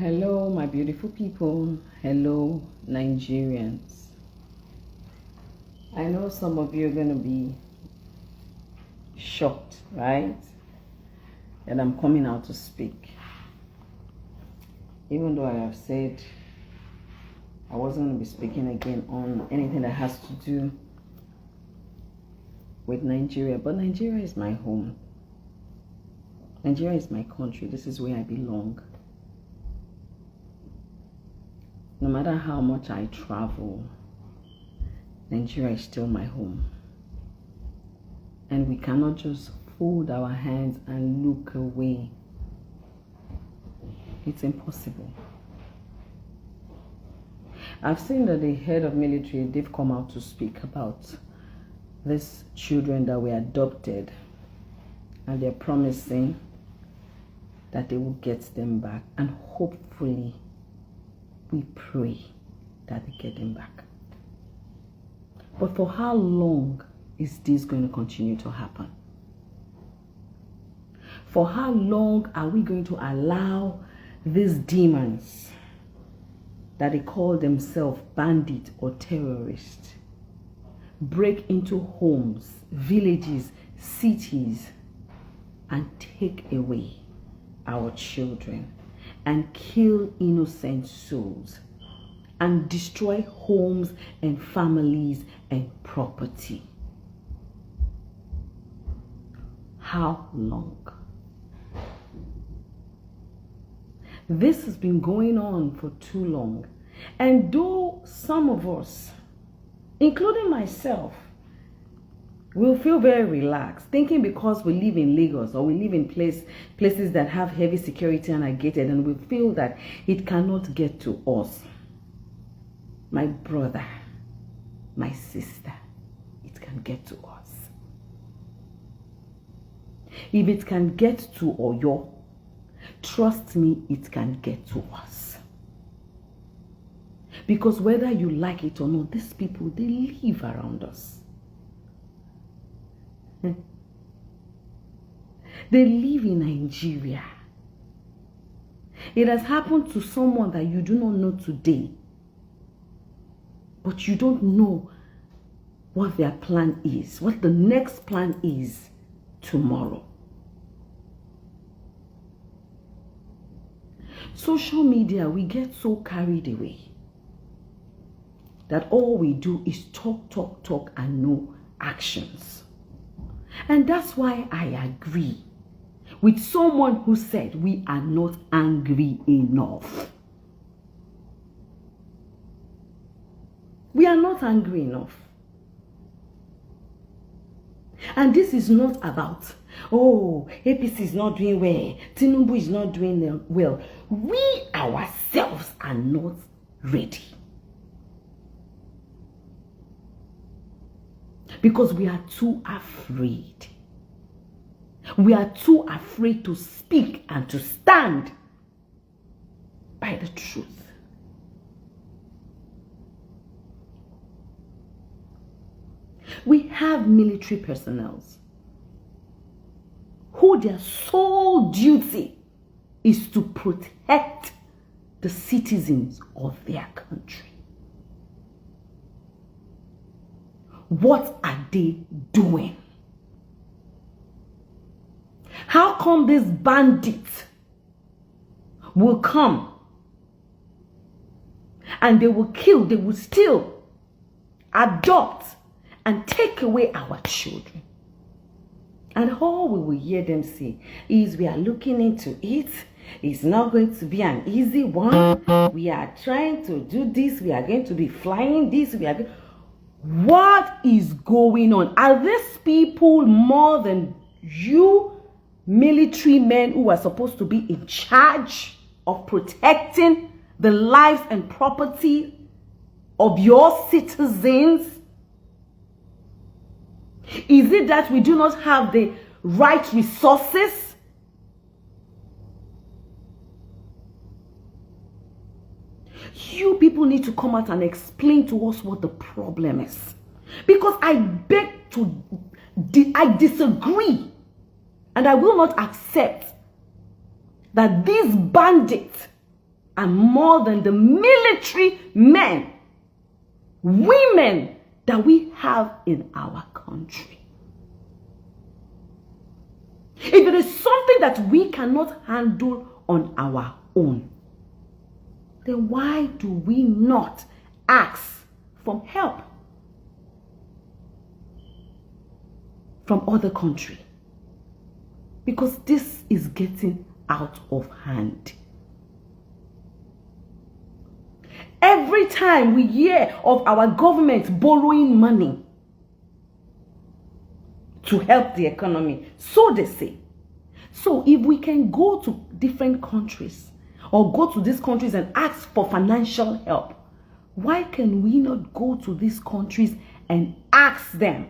Hello, my beautiful people. Hello, Nigerians. I know some of you are going to be shocked, right? That I'm coming out to speak. Even though I have said I wasn't going to be speaking again on anything that has to do with Nigeria. But Nigeria is my home. Nigeria is my country. This is where I belong. No matter how much I travel, Nigeria is still my home. And we cannot just fold our hands and look away. It's impossible. I've seen that the head of military, they've come out to speak about these children that were adopted. And they're promising that they will get them back. And hopefully, we pray that they get them back. But for how long is this going to continue to happen? For how long are we going to allow these demons that they call themselves bandits or terrorists break into homes, villages, cities, and take away our children and kill innocent souls and destroy homes and families and property? How long? This has been going on for too long. And though some of us, including myself, will feel very relaxed, thinking because we live in Lagos or we live in places that have heavy security and are gated, and we feel that it cannot get to us. My brother, my sister, it can get to us. If it can get to Oyo, trust me, it can get to us. Because whether you like it or not, these people, they live around us. They live in Nigeria. It has happened to someone that you do not know today, but you don't know what their plan is, what the next plan is tomorrow. Social media, we get so carried away that all we do is talk, and no actions. And that's why I agree with someone who said we are not angry enough. We are not angry enough. And this is not about, oh, APC is not doing well, Tinubu is not doing well. We ourselves are not ready. Because we are too afraid. We are too afraid to speak and to stand by the truth. We have military personnel who their sole duty is to protect the citizens of their country. What are they doing? How come these bandits will come and they will kill, they will steal, adopt, and take away our children? And all we will hear them say is, we are looking into it. It's not going to be an easy one. We are trying to do this. We are going to be flying this. What is going on? Are these people more than you military men who are supposed to be in charge of protecting the lives and property of your citizens? Is it that we do not have the right resources? You people need to come out and explain to us what the problem is. Because I disagree, and I will not accept that these bandits and more than the military men, women that we have in our country. If it is something that we cannot handle on our own, then why do we not ask for help from other countries? Because this is getting out of hand. Every time we hear of our government borrowing money to help the economy, so they say. So if we can go to different countries or go to these countries and ask for financial help, why can we not go to these countries and ask them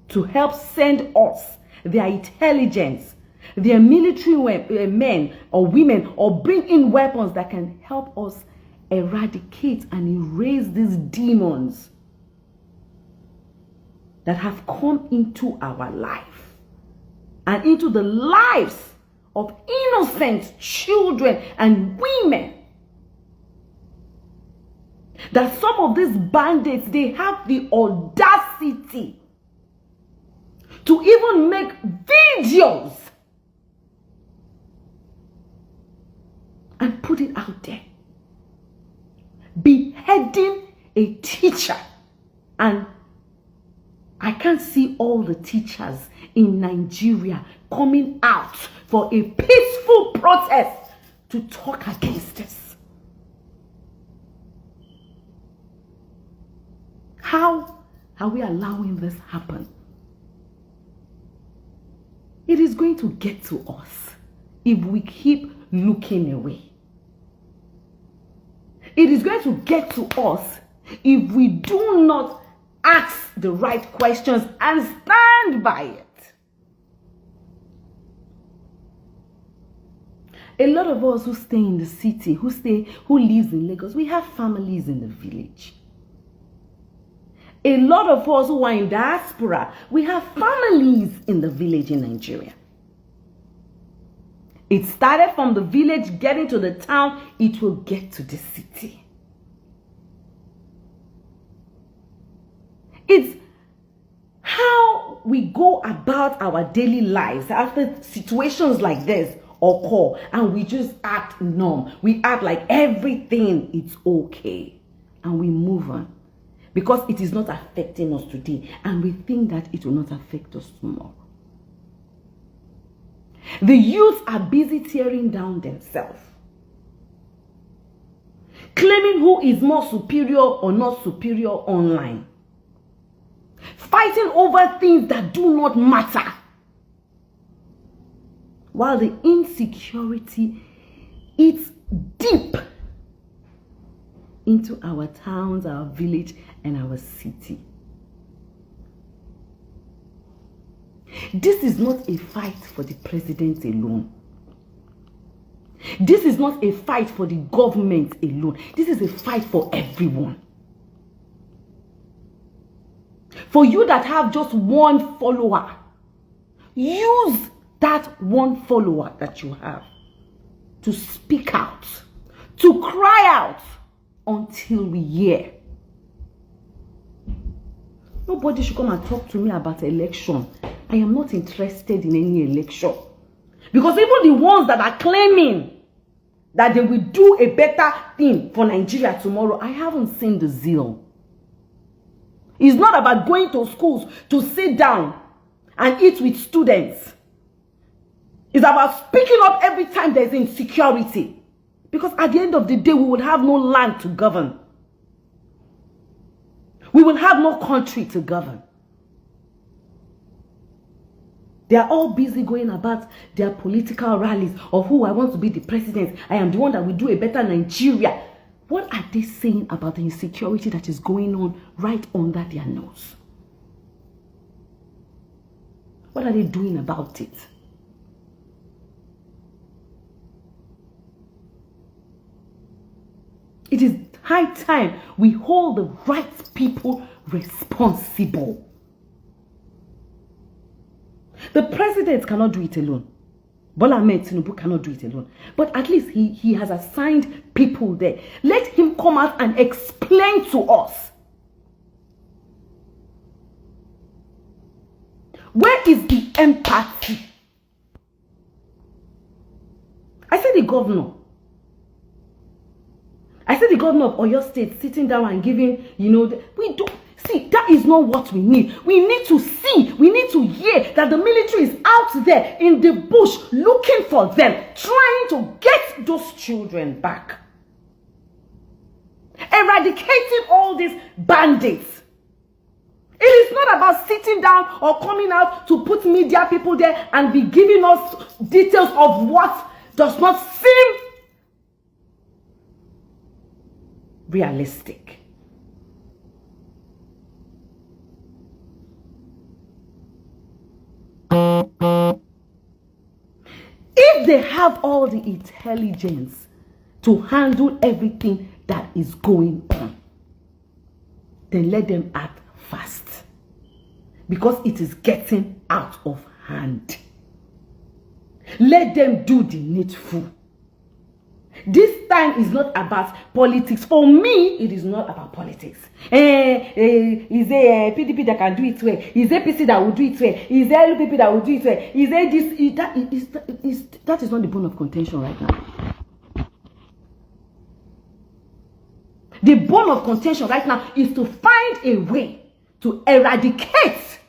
to help send us their intelligence, their military men or women, or bring in weapons that can help us eradicate and erase these demons that have come into our life and into the lives of innocent children and women? That some of these bandits, they have the audacity to even make videos and put it out there, beheading a teacher. And I can't see all the teachers in Nigeria coming out for a peaceful protest to talk against this. How are we allowing this happen? It is going to get to us if we keep looking away. It is going to get to us if we do not ask the right questions and stand by it. A lot of us who stay in the city, who lives in Lagos, we have families in the village. A lot of us who are in diaspora, we have families in the village in Nigeria. It started from the village, getting to the town, it will get to the city. It's how we go about our daily lives after situations like this occur, and we just act numb. We act like everything is okay, and we move on. Because it is not affecting us today, and we think that it will not affect us tomorrow. The youth are busy tearing down themselves, claiming who is more superior or not superior online, fighting over things that do not matter, while the insecurity eats deep into our towns, our village, and our city. This is not a fight for the president alone. This is not a fight for the government alone. This is a fight for everyone. For you that have just one follower, use that one follower that you have to speak out, to cry out until we hear. Nobody should come and talk to me about election. I am not interested in any election. Because even the ones that are claiming that they will do a better thing for Nigeria tomorrow, I haven't seen the zeal. It's not about going to schools to sit down and eat with students. It's about speaking up every time there's insecurity. Because at the end of the day, we will have no land to govern. We will have no country to govern. They are all busy going about their political rallies of who I want to be the president. I am the one that will do a better Nigeria. What are they saying about the insecurity that is going on right under their nose? What are they doing about it? It is high time we hold the right people responsible. The president cannot do it alone. Bola Ahmed Tinubu cannot do it alone. But at least he has assigned people there. Let him come out and explain to us. Where is the empathy? I said the governor. I said the governor of Oyo State sitting down and giving, we don't. See, that is not what we need. We need to see, we need to hear that the military is out there in the bush looking for them, trying to get those children back. Eradicating all these bandits. It is not about sitting down or coming out to put media people there and be giving us details of what does not seem realistic. If they have all the intelligence to handle everything that is going on, then let them act fast, because it is getting out of hand. Let them do the needful. This time is not about politics. For me, it is not about politics. Is there PDP that can do it well? Is there PC that will do it well? Is there LPP that will do it well? Is there this? That is not the bone of contention right now. The bone of contention right now is to find a way to eradicate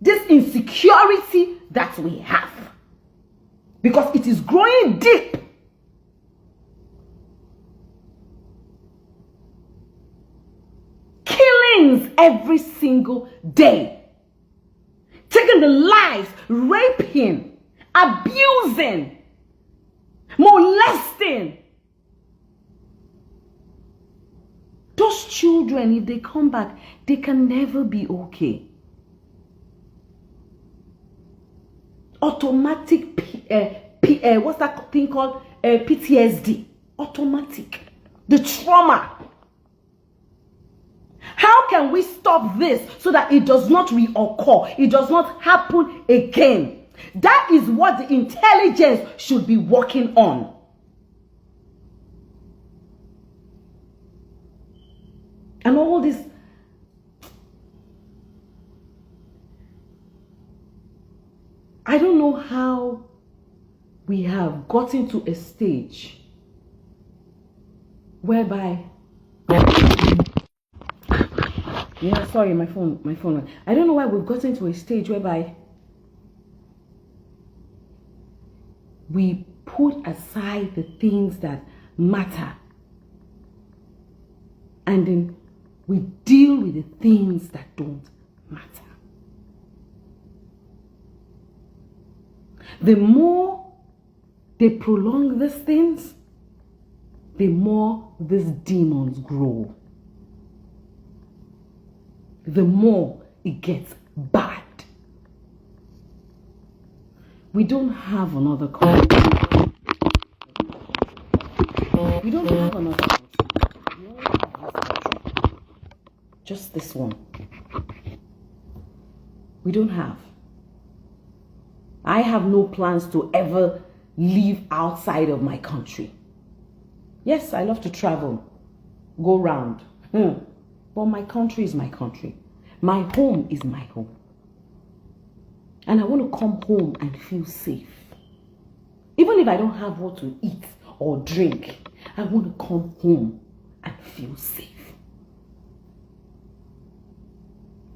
this insecurity that we have, because it is growing deep. Killings every single day, taking the lives, raping, abusing, molesting. Those children, if they come back, they can never be okay. Automatic, what's that thing called? PTSD. Automatic. The trauma. How can we stop this so that it does not reoccur? It does not happen again. That is what the intelligence should be working on. And all this, I don't know how we have gotten to a stage whereby, yeah, sorry, my phone. I don't know why we've gotten to a stage whereby we put aside the things that matter, and then we deal with the things that don't matter. The more they prolong these things, the more these demons grow. The more it gets bad. We don't have another country. We don't have another country. We only have this country. Just this one. We don't have. I have no plans to ever live outside of my country. Yes, I love to travel, go round. But my country is my country. My home is my home. And I want to come home and feel safe. Even if I don't have what to eat or drink, I want to come home and feel safe.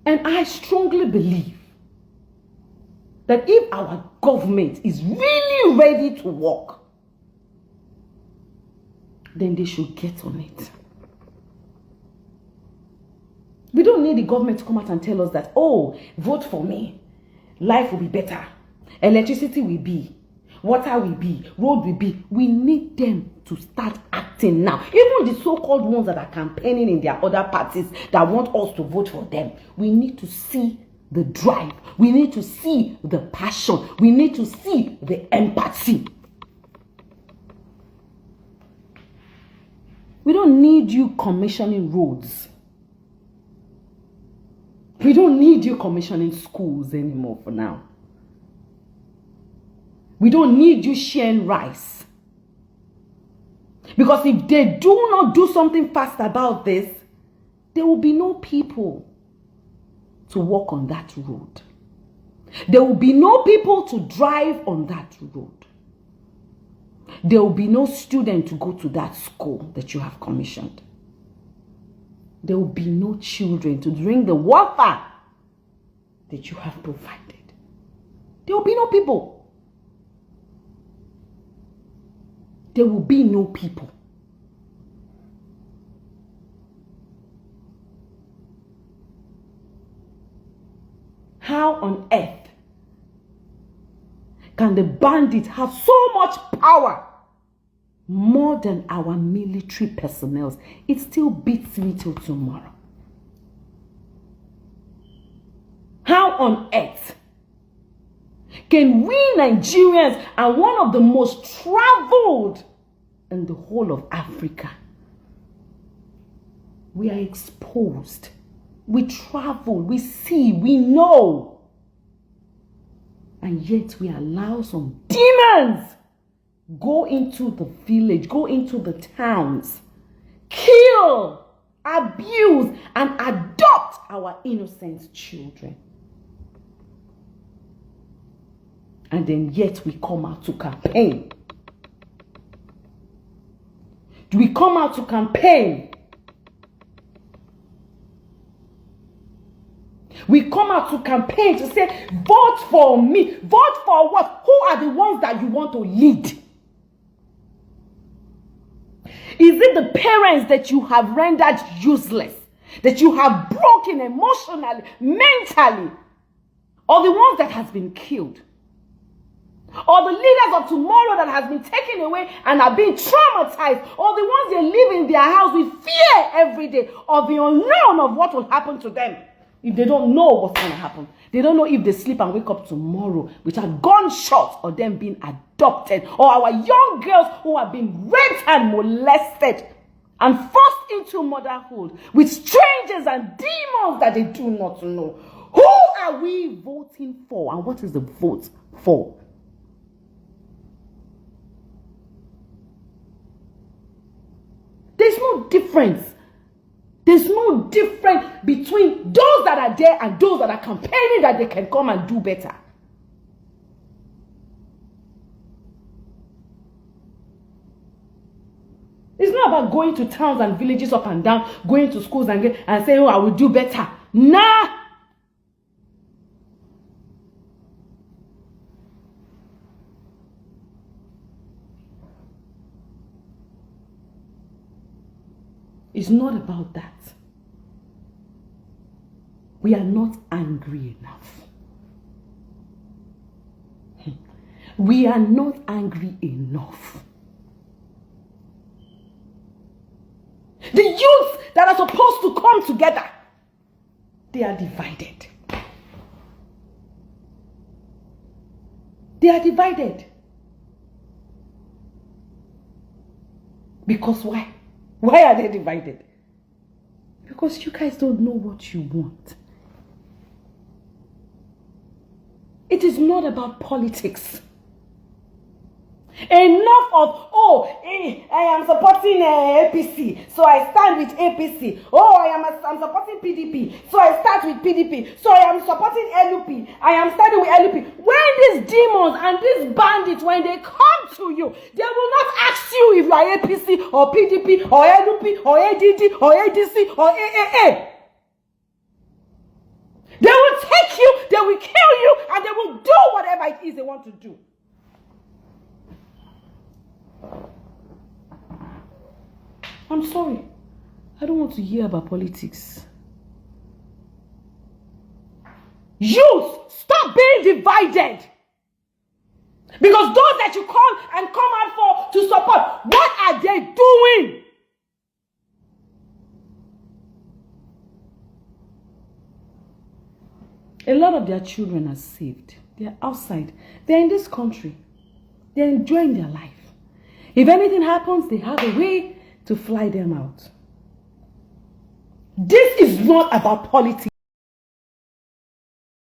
And I strongly believe that if our government is really ready to work, then they should get on it. We don't need the government to come out and tell us that, oh, vote for me. Life will be better. Electricity will be. Water will be. Road will be. We need them to start acting now. Even the so-called ones that are campaigning in their other parties that want us to vote for them. We need to see the drive. We need to see the passion. We need to see the empathy. We don't need you commissioning roads. We don't need you commissioning schools anymore for now. We don't need you sharing rice. Because if they do not do something fast about this, there will be no people to walk on that road. There will be no people to drive on that road. There will be no student to go to that school that you have commissioned. There will be no children to drink the water that you have provided. There will be no people. There will be no people. How on earth can the bandits have so much power, more than our military personnel? It still beats me till tomorrow. How on earth can we Nigerians are one of the most traveled in the whole of Africa? We are exposed. We travel, we see, we know. And yet we allow some demons go into the village, go into the towns, kill, abuse, and adopt our innocent children. And then yet we come out to campaign. Do we come out to campaign? We come out to campaign to say, vote for me. Vote for what? Who are the ones that you want to lead? Is it the parents that you have rendered useless? That you have broken emotionally, mentally? Or the ones that has been killed? Or the leaders of tomorrow that has been taken away and are being traumatized? Or the ones that live in their house with fear every day of the unknown of what will happen to them? If they don't know what's going to happen, they don't know if they sleep and wake up tomorrow with a gunshot or them being adopted, or our young girls who are being raped and molested and forced into motherhood with strangers and demons that they do not know. Who are we voting for, and what is the vote for? There's no difference. There's no difference between those that are there and those that are campaigning that they can come and do better. It's not about going to towns and villages up and down, going to schools and saying, oh, I will do better. Nah. It's not about that. We are not angry enough. We are not angry enough. The youths that are supposed to come together, they are divided. They are divided. Because why? Why are they divided? Because you guys don't know what you want. It is not about politics. Enough of, I am supporting APC, so I stand with APC. I'm supporting PDP, so I start with PDP. So I am supporting LUP, I am starting with LUP. When these demons and these bandits, when they come to you, they will not ask you if you are APC or PDP or LUP or ADD or ADC or AAA. They will take you, they will kill you, and they will do whatever it is they want to do. I'm sorry. I don't want to hear about politics. Youth, stop being divided. Because those that you call and come out for to support, what are they doing? A lot of their children are saved. They are outside. They're in this country. They're enjoying their life. If anything happens, they have a way to fly them out. This is not about politics.